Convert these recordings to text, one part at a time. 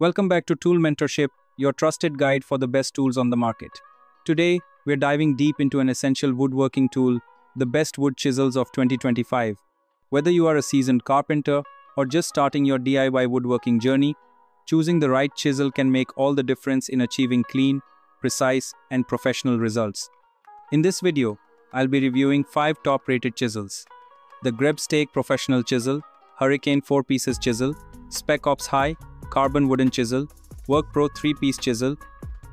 Welcome back to Tool Mentorship, your trusted guide for the best tools on the market. Today, we're diving deep into an essential woodworking tool, the best wood chisels of 2025. Whether you are a seasoned carpenter or just starting your DIY woodworking journey, choosing the right chisel can make all the difference in achieving clean, precise, and professional results. In this video, I'll be reviewing 5 top-rated chisels: the Grebstake Professional Chisel, Hurricane 4-Pieces Chisel, Spec Ops High Carbon Wooden Chisel, Work Pro 3-Piece Chisel,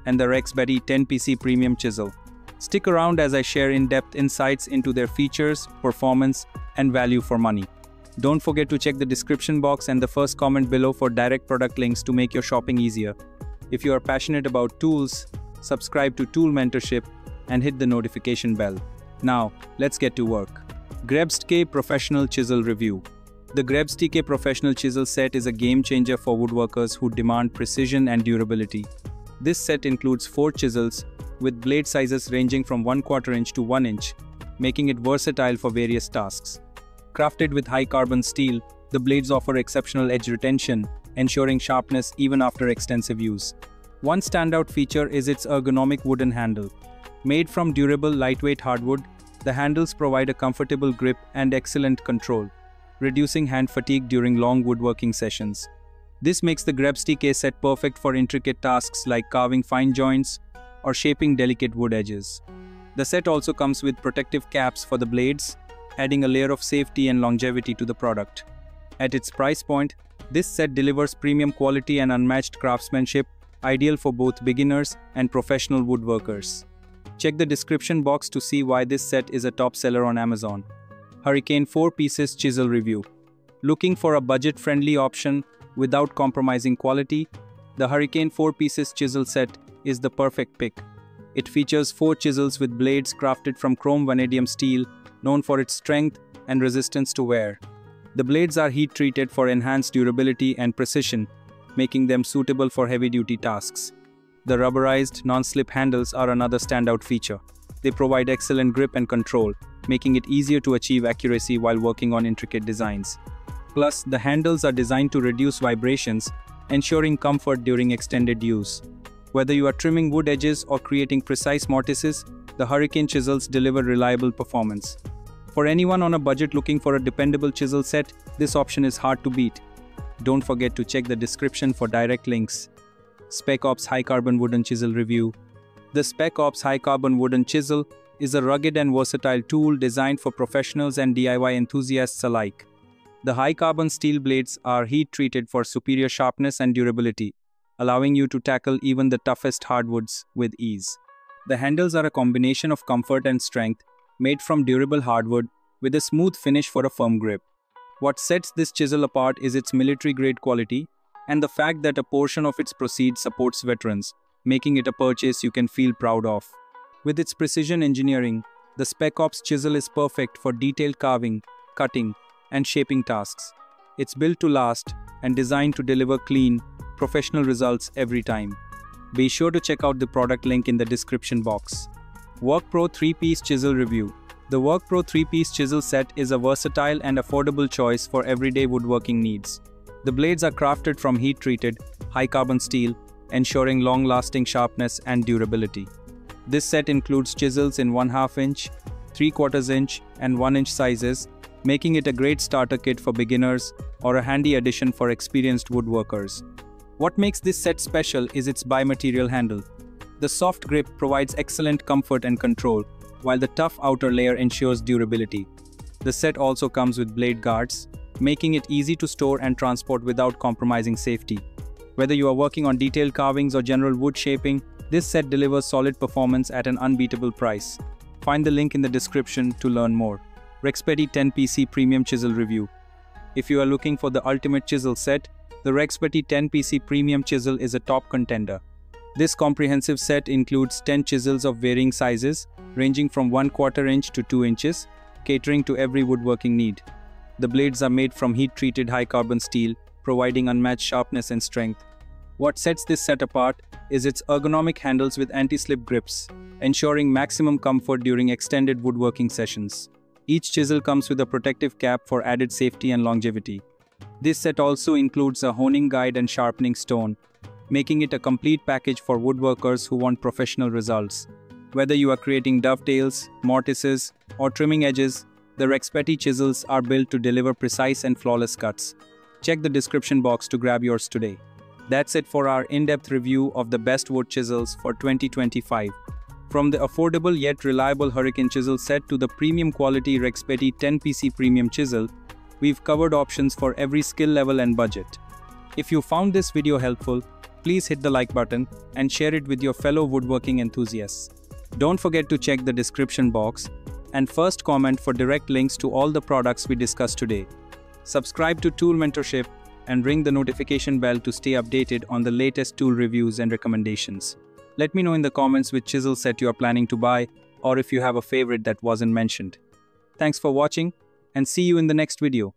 and the Rexbetty 10PC Premium Chisel. Stick around as I share in-depth insights into their features, performance, and value for money. Don't forget to check the description box and the first comment below for direct product links to make your shopping easier. If you are passionate about tools, subscribe to Tool Mentorship and hit the notification bell. Now, let's get to work. Grebstake Professional Chisel Review. The Grebstake Professional Chisel set is a game-changer for woodworkers who demand precision and durability. This set includes 4 chisels, with blade sizes ranging from 1/4 inch to 1 inch, making it versatile for various tasks. Crafted with high-carbon steel, the blades offer exceptional edge retention, ensuring sharpness even after extensive use. One standout feature is its ergonomic wooden handle. Made from durable, lightweight hardwood, the handles provide a comfortable grip and excellent control, reducing hand fatigue during long woodworking sessions. This makes the Grebstake set perfect for intricate tasks like carving fine joints or shaping delicate wood edges. The set also comes with protective caps for the blades, adding a layer of safety and longevity to the product. At its price point, this set delivers premium quality and unmatched craftsmanship, ideal for both beginners and professional woodworkers. Check the description box to see why this set is a top seller on Amazon. Hurricane 4-Pieces Chisel Review. Looking for a budget-friendly option without compromising quality? The Hurricane 4-Pieces Chisel set is the perfect pick. It features 4 chisels with blades crafted from chrome vanadium steel, known for its strength and resistance to wear. The blades are heat-treated for enhanced durability and precision, making them suitable for heavy-duty tasks. The rubberized, non-slip handles are another standout feature. They provide excellent grip and control, making it easier to achieve accuracy while working on intricate designs. Plus, the handles are designed to reduce vibrations, ensuring comfort during extended use. Whether you are trimming wood edges or creating precise mortises, the Hurricane chisels deliver reliable performance. For anyone on a budget looking for a dependable chisel set, this option is hard to beat. Don't forget to check the description for direct links. Spec Ops High Carbon Wooden Chisel Review. The Spec Ops High Carbon Wooden Chisel is a rugged and versatile tool designed for professionals and DIY enthusiasts alike. The high-carbon steel blades are heat-treated for superior sharpness and durability, allowing you to tackle even the toughest hardwoods with ease. The handles are a combination of comfort and strength, made from durable hardwood with a smooth finish for a firm grip. What sets this chisel apart is its military-grade quality and the fact that a portion of its proceeds supports veterans, making it a purchase you can feel proud of. With its precision engineering, the Spec Ops chisel is perfect for detailed carving, cutting, and shaping tasks. It's built to last and designed to deliver clean, professional results every time. Be sure to check out the product link in the description box. Work Pro 3-Piece Chisel Review. The Work Pro 3-Piece Chisel set is a versatile and affordable choice for everyday woodworking needs. The blades are crafted from heat-treated, high-carbon steel, ensuring long-lasting sharpness and durability. This set includes chisels in 1/2 inch, 3/4 inch, and 1 inch sizes, making it a great starter kit for beginners or a handy addition for experienced woodworkers. What makes this set special is its bi-material handle. The soft grip provides excellent comfort and control, while the tough outer layer ensures durability. The set also comes with blade guards, making it easy to store and transport without compromising safety. Whether you are working on detailed carvings or general wood shaping, this set delivers solid performance at an unbeatable price. Find the link in the description to learn more. Rexbetty 10PC Premium Chisel Review. If you are looking for the ultimate chisel set, the Rexbetty 10PC Premium Chisel is a top contender. This comprehensive set includes 10 chisels of varying sizes, ranging from 1/4 inch to 2 inches, catering to every woodworking need. The blades are made from heat-treated high-carbon steel, providing unmatched sharpness and strength. What sets this set apart is its ergonomic handles with anti-slip grips, ensuring maximum comfort during extended woodworking sessions. Each chisel comes with a protective cap for added safety and longevity. This set also includes a honing guide and sharpening stone, making it a complete package for woodworkers who want professional results. Whether you are creating dovetails, mortises, or trimming edges, the Rexpetti chisels are built to deliver precise and flawless cuts. Check the description box to grab yours today. That's it for our in-depth review of the best wood chisels for 2025. From the affordable yet reliable Hurricane chisel set to the premium quality Rexpetti 10PC premium chisel, we've covered options for every skill level and budget. If you found this video helpful, please hit the like button and share it with your fellow woodworking enthusiasts. Don't forget to check the description box and first comment for direct links to all the products we discussed today. Subscribe to Tool Mentorship and ring the notification bell to stay updated on the latest tool reviews and recommendations. Let me know in the comments which chisel set you are planning to buy, or if you have a favorite that wasn't mentioned. Thanks for watching, and see you in the next video.